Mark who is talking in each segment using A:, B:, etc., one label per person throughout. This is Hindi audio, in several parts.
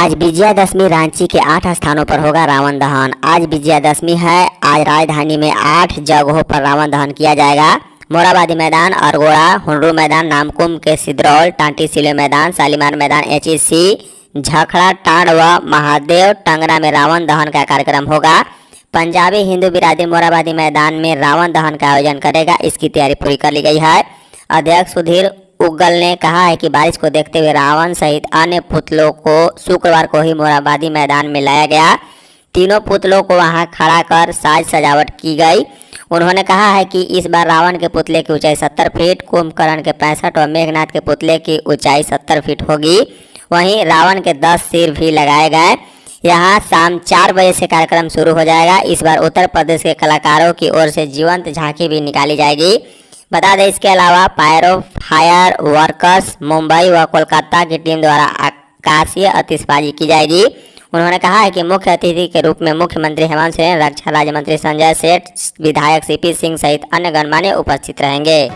A: आज विजयादशमी रांची के 8 स्थानों पर होगा रावण दहन। आज विजयादशमी है। आज राजधानी में 8 जगहों पर रावण दहन किया जाएगा। मोराबादी मैदान, अरगोड़ा, हुंडरू मैदान, नामकुम के सिद्रौल, टांटी सिले मैदान, शालीमार मैदान, एचईसी, झखड़ा, टांड व महादेव टंगरा में रावण दहन का कार्यक्रम होगा। पंजाबी हिंदू बिरादरी मोराबादी मैदान में रावण दहन का आयोजन करेगा। इसकी तैयारी पूरी कर ली गई है। अध्यक्ष सुधीर उग्गल ने कहा है कि बारिश को देखते हुए रावण सहित अन्य पुतलों को शुक्रवार को ही मोराबादी मैदान में लाया गया। तीनों पुतलों को वहां खड़ा कर साज सजावट की गई। उन्होंने कहा है कि इस बार रावण के पुतले की ऊंचाई 70 फीट, कुंभकर्ण के 65 और मेघनाथ के पुतले की ऊंचाई 70 फीट होगी। वहीं रावण के 10 सिर भी लगाए गए। यहाँ शाम 4 बजे से कार्यक्रम शुरू हो जाएगा। इस बार उत्तर प्रदेश के कलाकारों की ओर से जीवंत झांकी भी निकाली जाएगी। बता दें, इसके अलावा पायरो फायर वर्कर्स मुंबई व कोलकाता की टीम द्वारा आकाशीय आतिशबाजी की जाएगी। उन्होंने कहा है कि मुख्य अतिथि के रूप में मुख्यमंत्री हेमंत सोरेन, रक्षा राज्य मंत्री संजय सेठ, विधायक सीपी सिंह सहित अन्य गणमान्य उपस्थित रहेंगे।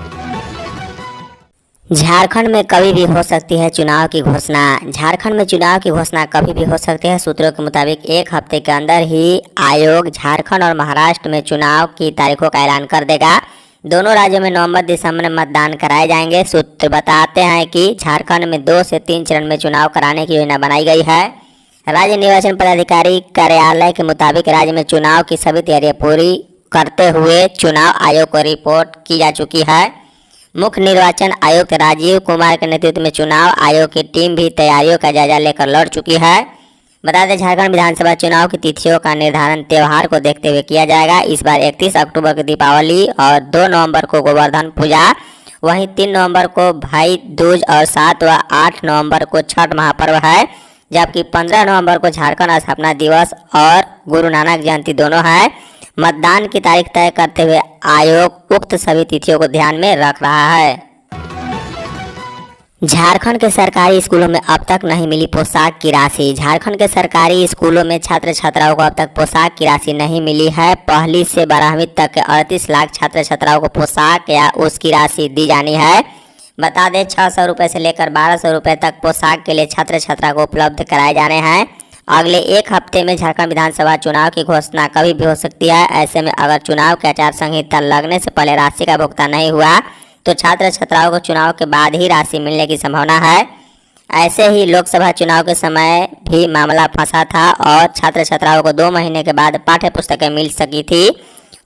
A: झारखंड में कभी भी हो सकती है चुनाव की घोषणा। झारखंड में चुनाव की घोषणा कभी भी हो सकती है। सूत्रों के मुताबिक 1 हफ्ते के अंदर ही आयोग झारखंड और महाराष्ट्र में चुनाव की तारीखों का ऐलान कर देगा। दोनों राज्यों में नवंबर-दिसंबर में मतदान कराए जाएंगे। सूत्र बताते हैं कि झारखंड में 2 से 3 चरण में चुनाव कराने की योजना बनाई गई है। राज्य निर्वाचन पदाधिकारी कार्यालय के मुताबिक राज्य में चुनाव की सभी तैयारियां पूरी करते हुए चुनाव आयोग को रिपोर्ट की जा चुकी है। मुख्य निर्वाचन आयुक्त राजीव कुमार के नेतृत्व में चुनाव आयोग की टीम भी तैयारियों का जायजा लेकर लौट चुकी है। बता दें, झारखंड विधानसभा चुनाव की तिथियों का निर्धारण त्यौहार को देखते हुए किया जाएगा। इस बार 31 अक्टूबर को दीपावली और 2 नवंबर को गोवर्धन पूजा, वहीं 3 नवंबर को भाई दूज और 7 व 8 नवंबर को छठ महापर्व है। जबकि 15 नवंबर को झारखंड स्थापना दिवस और गुरु नानक जयंती दोनों है। मतदान की तारीख तय करते हुए आयोग उक्त सभी तिथियों को ध्यान में रख रहा है। झारखंड के सरकारी स्कूलों में अब तक नहीं मिली पोशाक की राशि। झारखंड के सरकारी स्कूलों में छात्र छात्राओं को अब तक पोशाक की राशि नहीं मिली है। 1ली से 12वीं तक के 38 लाख छात्र छात्राओं को पोशाक या उसकी राशि दी जानी है। बता दें, 600 रुपये से लेकर 1200 रुपये तक पोशाक के लिए छात्र छात्रा को उपलब्ध कराए जाने हैं। अगले 1 हफ्ते में झारखंड विधानसभा चुनाव की घोषणा कभी भी हो सकती है। ऐसे में अगर चुनाव की आचार संहिता लगने से पहले राशि का भुगतान नहीं हुआ तो छात्र छात्राओं को चुनाव के बाद ही राशि मिलने की संभावना है। ऐसे ही लोकसभा चुनाव के समय भी मामला फंसा था और छात्र छात्राओं को 2 महीने के बाद पाठ्य पुस्तकें मिल सकी थी।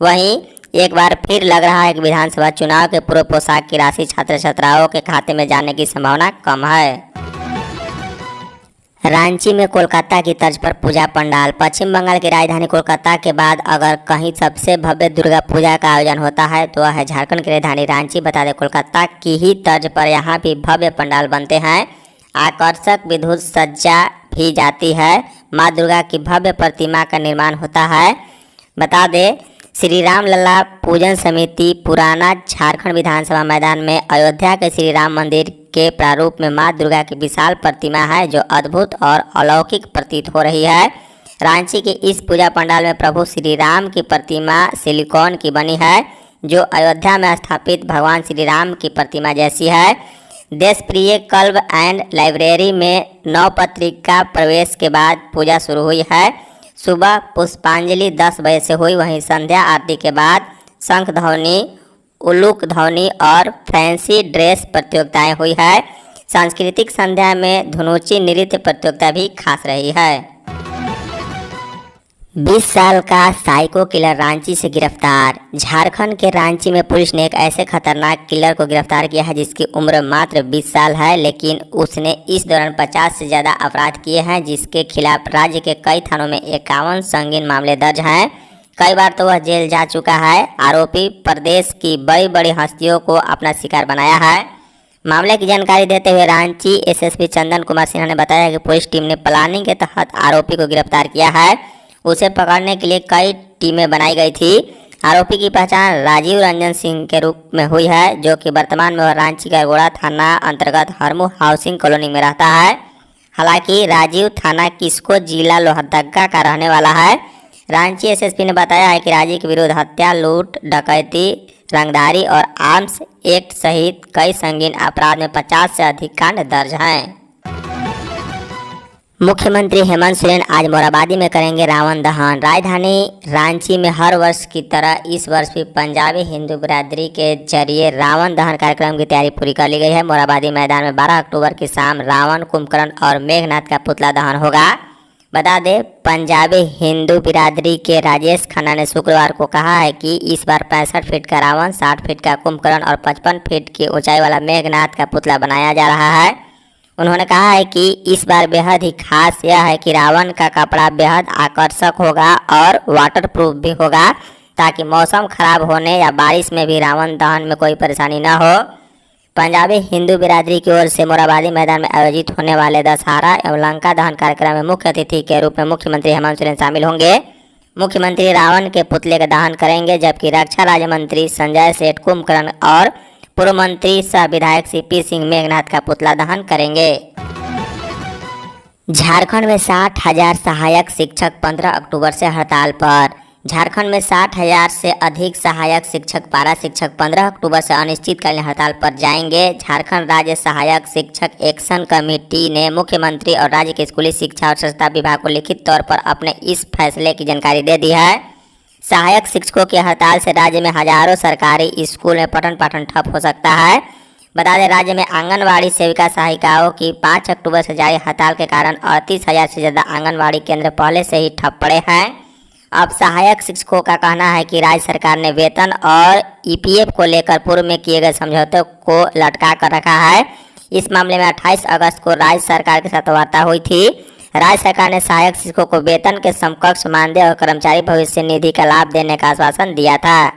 A: वहीं एक बार फिर लग रहा है कि विधानसभा चुनाव के पूर्व पोशाक की राशि छात्र छात्राओं के खाते में जाने की संभावना कम है। रांची में कोलकाता की तर्ज पर पूजा पंडाल। पश्चिम बंगाल की राजधानी कोलकाता के बाद अगर कहीं सबसे भव्य दुर्गा पूजा का आयोजन होता है तो वह है झारखंड की राजधानी रांची। बता दें, कोलकाता की ही तर्ज पर यहाँ भी भव्य पंडाल बनते हैं। आकर्षक विद्युत सज्जा भी जाती है। माँ दुर्गा की भव्य प्रतिमा का निर्माण होता है। बता दें, श्री राम लला पूजन समिति पुराना झारखंड विधानसभा मैदान में अयोध्या के श्री राम मंदिर के प्रारूप में मां दुर्गा की विशाल प्रतिमा है जो अद्भुत और अलौकिक प्रतीत हो रही है। रांची के इस पूजा पंडाल में प्रभु श्री राम की प्रतिमा सिलिकॉन की बनी है जो अयोध्या में स्थापित भगवान श्री राम की प्रतिमा जैसी है। देश प्रिय क्लब एंड लाइब्रेरी में 9 पत्रिका प्रवेश के बाद पूजा शुरू हुई है। सुबह पुष्पांजलि 10 बजे से हुई। वहीं संध्या आरती के बाद शंख ध्वनि, उलूक ध्वनि और फैंसी ड्रेस प्रतियोगिताएं हुई है। सांस्कृतिक संध्या में धुनुची नृत्य प्रतियोगिता भी खास रही है। 20 साल का साइको किलर रांची से गिरफ्तार। झारखंड के रांची में पुलिस ने एक ऐसे खतरनाक किलर को गिरफ्तार किया है जिसकी उम्र मात्र 20 साल है, लेकिन उसने इस दौरान 50 से ज़्यादा अपराध किए हैं, जिसके खिलाफ राज्य के कई थानों में 51 संगीन मामले दर्ज हैं। कई बार तो वह जेल जा चुका है। आरोपी प्रदेश की बड़ी बड़ी हस्तियों को अपना शिकार बनाया है। मामले की जानकारी देते हुए रांची एसएसपी चंदन कुमार सिन्हा ने बताया कि पुलिस टीम ने प्लानिंग के तहत आरोपी को गिरफ्तार किया है। उसे पकड़ने के लिए कई टीमें बनाई गई थी। आरोपी की पहचान राजीव रंजन सिंह के रूप में हुई है, जो कि वर्तमान में वह रांची का अरगोड़ा थाना अंतर्गत हरमू हाउसिंग कॉलोनी में रहता है। हालांकि राजीव थाना किस्को जिला लोहरदगा का रहने वाला है। रांची एसएसपी ने बताया है कि राजीव के विरुद्ध हत्या, लूट, डकैती, रंगदारी और आर्म्स एक्ट सहित कई संगीन अपराध में 50 से अधिक कांड दर्ज हैं। मुख्यमंत्री हेमंत सोरेन आज मोराबादी में करेंगे रावण दहन। राजधानी रांची में हर वर्ष की तरह इस वर्ष भी पंजाबी हिंदू बिरादरी के जरिए रावण दहन कार्यक्रम की तैयारी पूरी कर ली गई है। मोराबादी मैदान में 12 अक्टूबर की शाम रावण, कुंभकर्ण और मेघनाथ का पुतला दहन होगा। बता दें, पंजाबी हिंदू बिरादरी के राजेश खन्ना ने शुक्रवार को कहा है कि इस बार 65 फीट का रावण, 60 फीट का कुंभकर्ण और 55 फीट की ऊंचाई वाला मेघनाथ का पुतला बनाया जा रहा है। उन्होंने कहा है कि इस बार बेहद ही खास यह है कि रावण का कपड़ा बेहद आकर्षक होगा और वाटरप्रूफ भी होगा, ताकि मौसम खराब होने या बारिश में भी रावण दहन में कोई परेशानी न हो। पंजाबी हिंदू बिरादरी की ओर से मोराबादी मैदान में आयोजित होने वाले दशहरा एवं लंका दहन कार्यक्रम में मुख्य अतिथि के रूप में मुख्यमंत्री हेमंत सोरेन शामिल होंगे। मुख्यमंत्री रावण के पुतले का दहन करेंगे, जबकि रक्षा राज्य मंत्री संजय सेठ कुंभकर्ण और पूर्व मंत्री सह विधायक सीपी सिंह मेघनाथ का पुतला दहन करेंगे। झारखंड में 60,000 सहायक शिक्षक 15 अक्टूबर से हड़ताल पर। झारखंड में 60,000 से अधिक सहायक शिक्षक, पारा शिक्षक 15 अक्टूबर से अनिश्चितकालीन हड़ताल पर जाएंगे। झारखंड राज्य सहायक शिक्षक एक्शन कमेटी ने मुख्यमंत्री और राज्य के स्कूली शिक्षा और स्वच्छता विभाग को लिखित तौर पर अपने इस फैसले की जानकारी दे दी है। सहायक शिक्षकों की हड़ताल से राज्य में हजारों सरकारी स्कूल में पठन पाठन ठप हो सकता है। बता दें, राज्य में आंगनवाड़ी सेविका सहायिकाओं की 5 अक्टूबर से जारी हड़ताल के कारण 38,000 से ज़्यादा आंगनवाड़ी केंद्र पहले से ही ठप पड़े हैं। अब सहायक शिक्षकों का कहना है कि राज्य सरकार ने वेतन और ईपीएफ को लेकर पूर्व में किए गए समझौते को लटका कर रखा है। इस मामले में 28 अगस्त को राज्य सरकार के साथ वार्ता हुई थी। राज्य सरकार ने सहायक शिक्षकों को वेतन के समकक्ष मानदेय और कर्मचारी भविष्य निधि का लाभ देने का आश्वासन दिया था।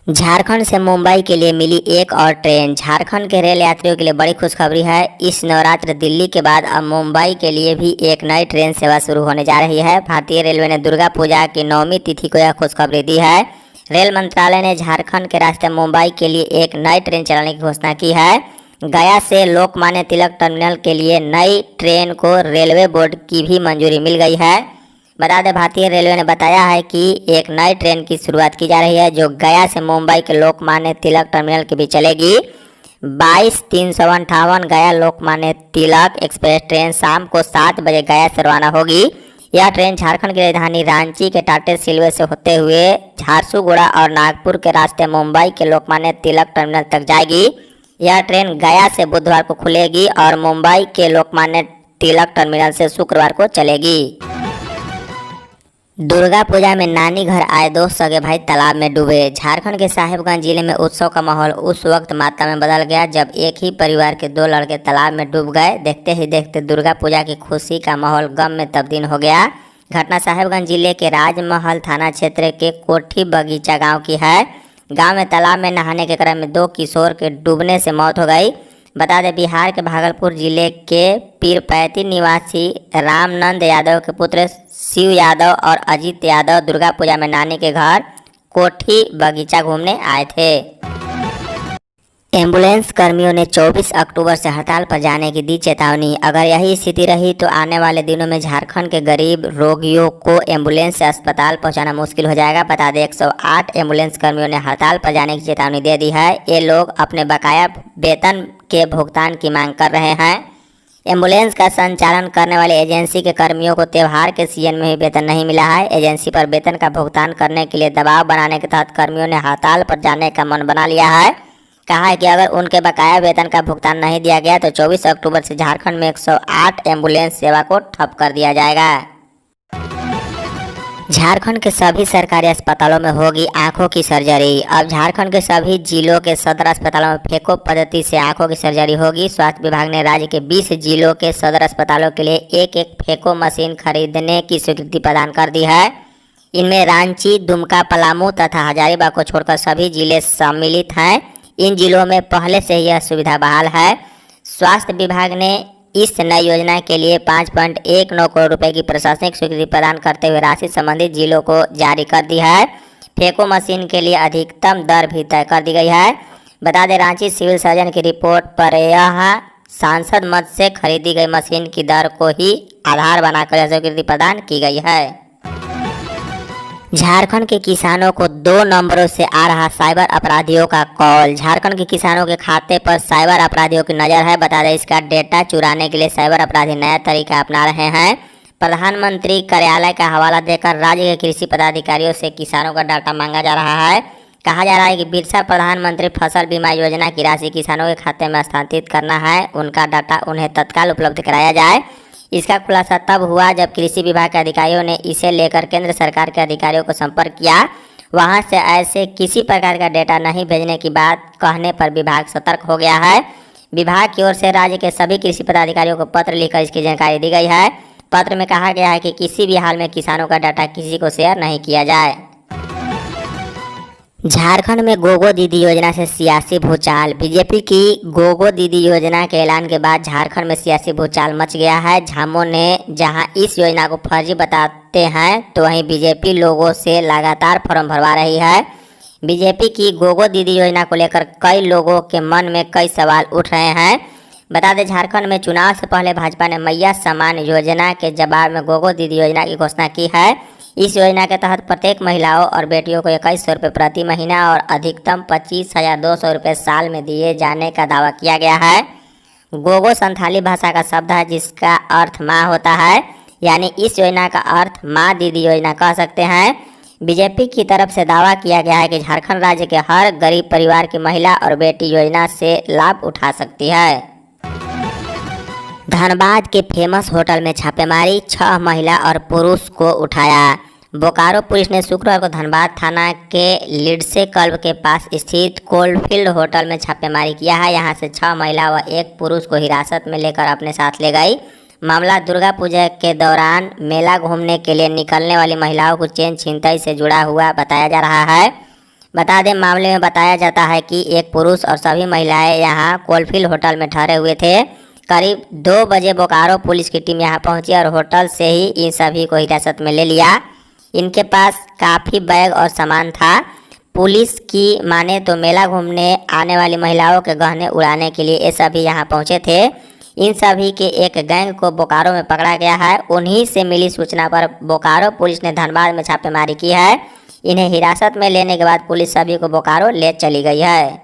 A: झारखंड से मुंबई के लिए मिली एक और ट्रेन। झारखंड के रेल यात्रियों के लिए बड़ी खुशखबरी है। इस नवरात्र दिल्ली के बाद अब मुंबई के लिए भी एक नई ट्रेन सेवा शुरू होने जा रही है। भारतीय रेलवे ने दुर्गा पूजा की 9वीं तिथि को यह खुशखबरी दी है। रेल मंत्रालय ने झारखंड के रास्ते मुंबई के लिए एक नई ट्रेन चलाने की घोषणा की है। गया से लोकमान्य तिलक टर्मिनल के लिए नई ट्रेन को रेलवे बोर्ड की भी मंजूरी मिल गई है। बता दें, भारतीय रेलवे ने बताया है कि एक नई ट्रेन की शुरुआत की जा रही है, जो गया से मुंबई के लोकमान्य तिलक टर्मिनल के बीच चलेगी। 22-358 गया लोकमान्य तिलक एक्सप्रेस ट्रेन शाम को 7 बजे गया से रवाना होगी। यह ट्रेन झारखंड की राजधानी रांची के टाटे सिलवे से होते हुए झारसुगुड़ा और नागपुर के रास्ते मुंबई के लोकमान्य तिलक टर्मिनल तक जाएगी। यह ट्रेन गया से बुधवार को खुलेगी और मुंबई के लोकमान्य तिलक टर्मिनल से शुक्रवार को चलेगी। दुर्गा पूजा में नानी घर आए 2 सगे भाई तालाब में डूबे। झारखंड के साहिबगंज जिले में उत्सव का माहौल उस वक्त मात्रा में बदल गया जब एक ही परिवार के 2 लड़के तालाब में डूब गए। देखते ही देखते दुर्गा पूजा की खुशी का माहौल गम में तब्दील हो गया। घटना साहिबगंज जिले के राजमहल थाना क्षेत्र के कोठी बगीचा गाँव की है। गांव में तालाब में नहाने के क्रम में 2 किशोर के डूबने से मौत हो गई। बता दें, बिहार के भागलपुर जिले के पीरपैती निवासी रामनंद यादव के पुत्र शिव यादव और अजीत यादव दुर्गा पूजा में नानी के घर कोठी बगीचा घूमने आए थे। एम्बुलेंस कर्मियों ने 24 अक्टूबर से हड़ताल पर जाने की दी चेतावनी। अगर यही स्थिति रही तो आने वाले दिनों में झारखंड के गरीब रोगियों को एम्बुलेंस से अस्पताल पहुंचाना मुश्किल हो जाएगा। बता दें, 108 एम्बुलेंस कर्मियों ने हड़ताल पर जाने की चेतावनी दे दी है। ये लोग अपने बकाया वेतन के भुगतान की मांग कर रहे हैं। एम्बुलेंस का संचालन करने वाली एजेंसी के कर्मियों को त्यौहार के सीजन में भी वेतन नहीं मिला है। एजेंसी पर वेतन का भुगतान करने के लिए दबाव बनाने के तहत कर्मियों ने हड़ताल पर जाने का मन बना लिया है। कहा है कि अगर उनके बकाया वेतन का भुगतान नहीं दिया गया तो 24 अक्टूबर से झारखंड में 108 एम्बुलेंस सेवा को ठप कर दिया जाएगा। झारखंड के सभी सरकारी अस्पतालों में होगी आंखों की सर्जरी। अब झारखंड के सभी जिलों के सदर अस्पतालों में फेको पद्धति से आंखों की सर्जरी होगी। स्वास्थ्य विभाग ने राज्य के 20 जिलों के सदर अस्पतालों के लिए एक फेको मशीन खरीदने की स्वीकृति प्रदान कर दी है। इनमें रांची, दुमका, पलामू तथा हजारीबाग को छोड़कर सभी जिले सम्मिलित हैं। इन जिलों में पहले से ही यह सुविधा बहाल है। स्वास्थ्य विभाग ने इस नई योजना के लिए 5.19 करोड़ रुपए की प्रशासनिक स्वीकृति प्रदान करते हुए राशि संबंधित जिलों को जारी कर दी है। फेको मशीन के लिए अधिकतम दर भी तय कर दी गई है। बता दें, रांची सिविल सर्जन की रिपोर्ट पर यह सांसद मद से खरीदी गई मशीन की दर को ही आधार बनाकर यह स्वीकृति प्रदान की गई है। झारखंड के किसानों को 2 नंबरों से आ रहा साइबर अपराधियों का कॉल। झारखंड के किसानों के खाते पर साइबर अपराधियों की नज़र है। बता दें, इसका डेटा चुराने के लिए साइबर अपराधी नया तरीका अपना रहे हैं। प्रधानमंत्री कार्यालय का हवाला देकर राज्य के कृषि पदाधिकारियों से किसानों का डाटा मांगा जा रहा है। कहा जा रहा है कि बिरसा प्रधानमंत्री फसल बीमा योजना की राशि किसानों के खाते में हस्तांतरित करना है। उनका डाटा उन्हें तत्काल उपलब्ध कराया जाए। इसका खुलासा तब हुआ जब कृषि विभाग के अधिकारियों ने इसे लेकर केंद्र सरकार के अधिकारियों को संपर्क किया। वहां से ऐसे किसी प्रकार का डेटा नहीं भेजने की बात कहने पर विभाग सतर्क हो गया है। विभाग की ओर से राज्य के सभी कृषि पदाधिकारियों को पत्र लिखकर इसकी जानकारी दी गई है। पत्र में कहा गया है कि किसी भी हाल में किसानों का डाटा किसी को शेयर नहीं किया जाए। झारखंड में गोगो दीदी योजना से सियासी भूचाल। बीजेपी की गोगो दीदी योजना के ऐलान के बाद झारखंड में सियासी भूचाल मच गया है। झामुमो ने जहां इस योजना को फर्जी बताते हैं तो वहीं बीजेपी लोगों से लगातार फॉर्म भरवा रही है। बीजेपी की गोगो दीदी योजना को लेकर कई लोगों के मन में कई सवाल उठ रहे हैं। बता दें, झारखंड में चुनाव से पहले भाजपा ने मैया सम्मान योजना के जवाब में गोगो दीदी योजना की घोषणा की है। इस योजना के तहत प्रत्येक महिलाओं और बेटियों को 2100 रुपये प्रति महीना और अधिकतम 25,200 रुपये साल में दिए जाने का दावा किया गया है। गोगो संथाली भाषा का शब्द है जिसका अर्थ माँ होता है, यानी इस योजना का अर्थ माँ दीदी योजना कह सकते हैं। बीजेपी की तरफ से दावा किया गया है कि झारखंड राज्य के हर गरीब परिवार की महिला और बेटी योजना से लाभ उठा सकती है। धनबाद के फेमस होटल में छापेमारी, 6 महिला और पुरुष को उठाया। बोकारो पुलिस ने शुक्रवार को धनबाद थाना के लिडसे क्लब के पास स्थित कोलफील्ड होटल में छापेमारी किया है। यहां से 6 महिला व 1 पुरुष को हिरासत में लेकर अपने साथ ले गई। मामला दुर्गा पूजा के दौरान मेला घूमने के लिए निकलने वाली महिलाओं को चेन छिनतई से जुड़ा हुआ बताया जा रहा है। बता दें, मामले में बताया जाता है कि 1 पुरुष और सभी महिलाएं यहां कोलफील्ड होटल में ठहरे हुए थे। करीब 2 बजे बोकारो पुलिस की टीम यहां पहुंची और होटल से ही इन सभी को हिरासत में ले लिया। इनके पास काफ़ी बैग और सामान था। पुलिस की माने तो मेला घूमने आने वाली महिलाओं के गहने उड़ाने के लिए ये सभी यहां पहुंचे थे। इन सभी के एक गैंग को बोकारो में पकड़ा गया है। उन्हीं से मिली सूचना पर बोकारो पुलिस ने धनबाद में छापेमारी की है। इन्हें हिरासत में लेने के बाद पुलिस सभी को बोकारो ले चली गई है।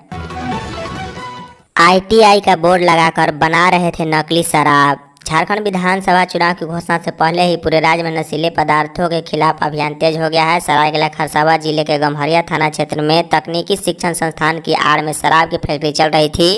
A: ITI का बोर्ड लगाकर बना रहे थे नकली शराब। झारखंड विधानसभा चुनाव की घोषणा से पहले ही पूरे राज्य में नशीले पदार्थों के खिलाफ अभियान तेज हो गया है। सरायकेला खरसावां जिले के गम्हरिया थाना क्षेत्र में तकनीकी शिक्षण संस्थान की आड़ में शराब की फैक्ट्री चल रही थी।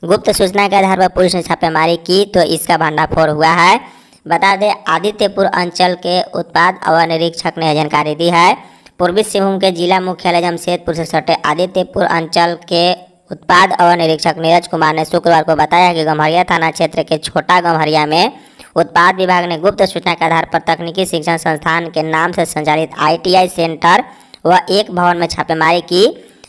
A: गुप्त सूचना के आधार पर पुलिस ने छापेमारी की तो इसका भंडाफोड़ हुआ है। बता दें, आदित्यपुर अंचल के उत्पाद अवर निरीक्षक ने जानकारी दी है। पूर्वी सिंहभूम के जिला मुख्यालय जमशेदपुर से सटे आदित्यपुर अंचल के उत्पाद अवर निरीक्षक नीरज कुमार ने शुक्रवार को बताया कि गम्हरिया थाना क्षेत्र के छोटा गम्हरिया में उत्पाद विभाग ने गुप्त सूचना के आधार पर तकनीकी शिक्षण संस्थान के नाम से संचालित ITI सेंटर व एक भवन में छापेमारी की।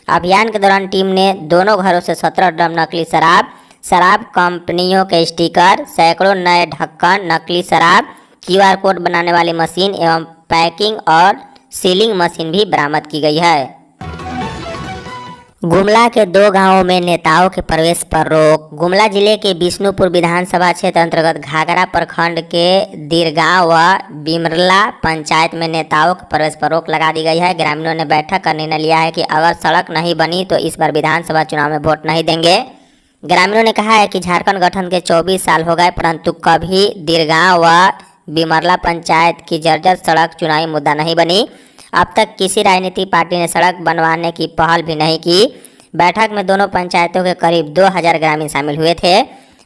A: अभियान के दौरान टीम ने दोनों घरों से 17 ड्रम नकली शराब कंपनियों के स्टिकर, सैकड़ों नए ढक्कन, नकली शराब, QR कोड बनाने वाली मशीन एवं पैकिंग और सीलिंग मशीन भी बरामद की गई है। गुमला के 2 गांवों में नेताओं के प्रवेश पर रोक। गुमला जिले के बिष्णुपुर विधानसभा क्षेत्र अंतर्गत घाघरा प्रखंड के दीरगांव व बिमरला पंचायत में नेताओं के प्रवेश पर रोक लगा दी गई है। ग्रामीणों ने बैठक कर निर्णय लिया है कि अगर सड़क नहीं बनी तो इस बार विधानसभा चुनाव में वोट नहीं देंगे। ग्रामीणों ने कहा है कि झारखंड गठन के 24 साल हो गए, परंतु कभी दीरगांव व बिमरला पंचायत की जर्जर सड़क चुनावी मुद्दा नहीं बनी। अब तक किसी राजनीतिक पार्टी ने सड़क बनवाने की पहल भी नहीं की। बैठक में दोनों पंचायतों के करीब 2000 ग्रामीण शामिल हुए थे।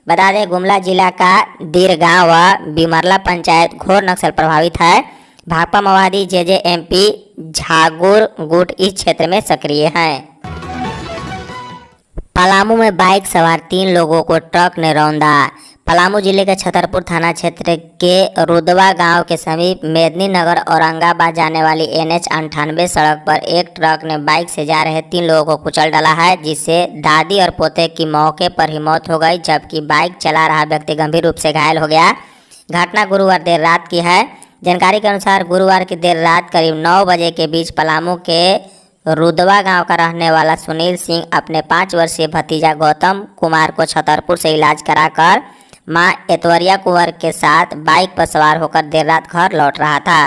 A: बता दें, गुमला जिला का दीरगांव व बिमरला पंचायत घोर नक्सल प्रभावित है। भाकपा माओवादी JJMP झागुर गुट इस क्षेत्र में सक्रिय हैं। पलामू में बाइक सवार 3 लोगों को ट्रक ने रौंदा। पलामू जिले के छतरपुर थाना क्षेत्र के रुदवा गांव के समीप मेदिनीनगर औरंगाबाद जाने वाली NH 98 सड़क पर एक ट्रक ने बाइक से जा रहे 3 लोगों को कुचल डाला है, जिससे दादी और पोते की मौके पर ही मौत हो गई, जबकि बाइक चला रहा व्यक्ति गंभीर रूप से घायल हो गया। घटना गुरुवार देर रात की है। जानकारी के अनुसार गुरुवार की देर रात करीब 9 बजे के बीच पलामू के रुदवा गांव का रहने वाला सुनील सिंह अपने 5 वर्षीय भतीजा गौतम कुमार को छतरपुर से इलाज कराकर मां ऐश्वर्या कुंवर के साथ बाइक पर सवार होकर देर रात घर लौट रहा था।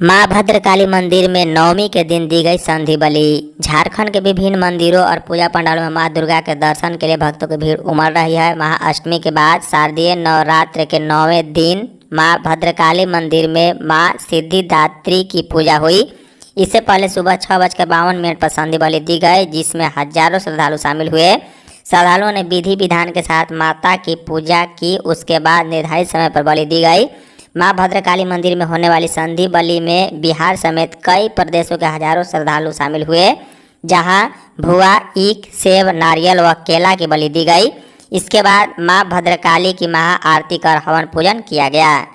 A: माँ भद्रकाली मंदिर में नवमी के दिन दी गई संधि बलि। झारखंड के विभिन्न मंदिरों और पूजा पंडालों में माँ दुर्गा के दर्शन के लिए भक्तों की भीड़ उमड़ रही है। महाअष्टमी के बाद शारदीय नवरात्र के 9वें दिन माँ भद्रकाली मंदिर में माँ सिद्धिदात्री की पूजा हुई। इससे पहले सुबह 6:52 पर संधि बलि दी गई, जिसमें हजारों श्रद्धालु शामिल हुए। श्रद्धालुओं ने विधि विधान के साथ माता की पूजा की। उसके बाद निर्धारित समय पर बलि दी गई। माँ भद्रकाली मंदिर में होने वाली संधि बलि में बिहार समेत कई प्रदेशों के हजारों श्रद्धालु शामिल हुए, जहां भुआ, ईख, सेब, नारियल व केला की बलि दी गई। इसके बाद माँ भद्रकाली की महाआरती कर हवन पूजन किया गया।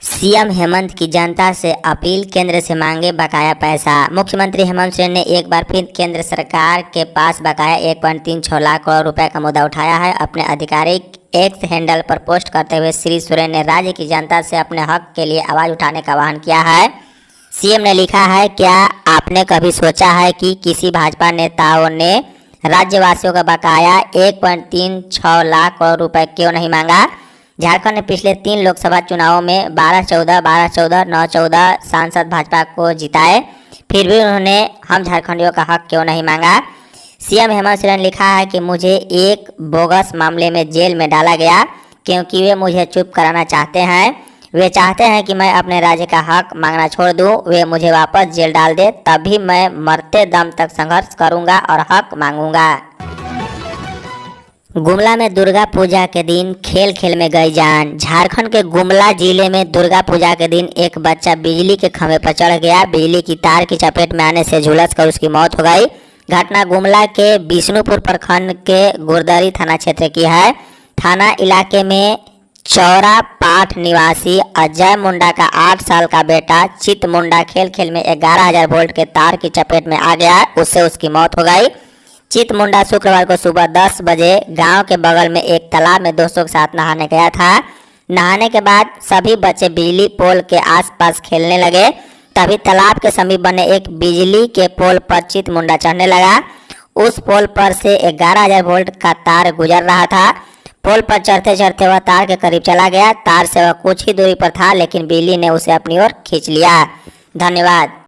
A: सीएम हेमंत की जनता से अपील, केंद्र से मांगे बकाया पैसा। मुख्यमंत्री हेमंत सोरेन ने एक बार फिर केंद्र सरकार के पास बकाया 1.36 लाख करोड़ रुपए का मुद्दा उठाया है। अपने आधिकारिक एक्स हैंडल पर पोस्ट करते हुए श्री सोरेन ने राज्य की जनता से अपने हक के लिए आवाज उठाने का आह्वान किया है। सीएम ने लिखा है, क्या आपने कभी सोचा है कि किसी भाजपा नेताओं ने राज्यवासियों का बकाया 1.36 लाख करोड़ रुपए क्यों नहीं मांगा? झारखंड ने पिछले 3 लोकसभा चुनावों में 12-14, 12-14, 9-14 सांसद भाजपा को जिताए, फिर भी उन्होंने हम झारखंडियों का हक क्यों नहीं मांगा? सीएम हेमंत सोरेन लिखा है कि मुझे एक बोगस मामले में जेल में डाला गया क्योंकि वे मुझे चुप कराना चाहते हैं। वे चाहते हैं कि मैं अपने राज्य का हक मांगना छोड़ दूं। वे मुझे वापस जेल डाल दे, तभी मैं मरते दम तक संघर्ष करूंगा और हक मांगूंगा। गुमला में दुर्गा पूजा के दिन खेल खेल में गई जान। झारखंड के गुमला जिले में दुर्गा पूजा के दिन एक बच्चा बिजली के खंभे पर चढ़ गया। बिजली की तार की चपेट में आने से झुलसकर उसकी मौत हो गई। घटना गुमला के विष्णुपुर प्रखंड के गुरदरी थाना क्षेत्र की है। थाना इलाके में चौरा पाठ निवासी अजय मुंडा का 8 साल का बेटा चित मुंडा खेल खेल में 11,000 वोल्ट के तार की चपेट में आ गया, उससे उसकी मौत हो गई। चित मुंडा शुक्रवार को सुबह 10 बजे गांव के बगल में एक तालाब में दोस्तों के साथ नहाने गया था। नहाने के बाद सभी बच्चे बिजली पोल के आसपास खेलने लगे। तभी तालाब के समीप बने एक बिजली के पोल पर चित मुंडा चढ़ने लगा। उस पोल पर से 11,000 वोल्ट का तार गुजर रहा था। पोल पर चढ़ते चढ़ते वह तार के करीब चला गया। तार से वह कुछ ही दूरी पर था, लेकिन बिजली ने उसे अपनी ओर खींच लिया। धन्यवाद।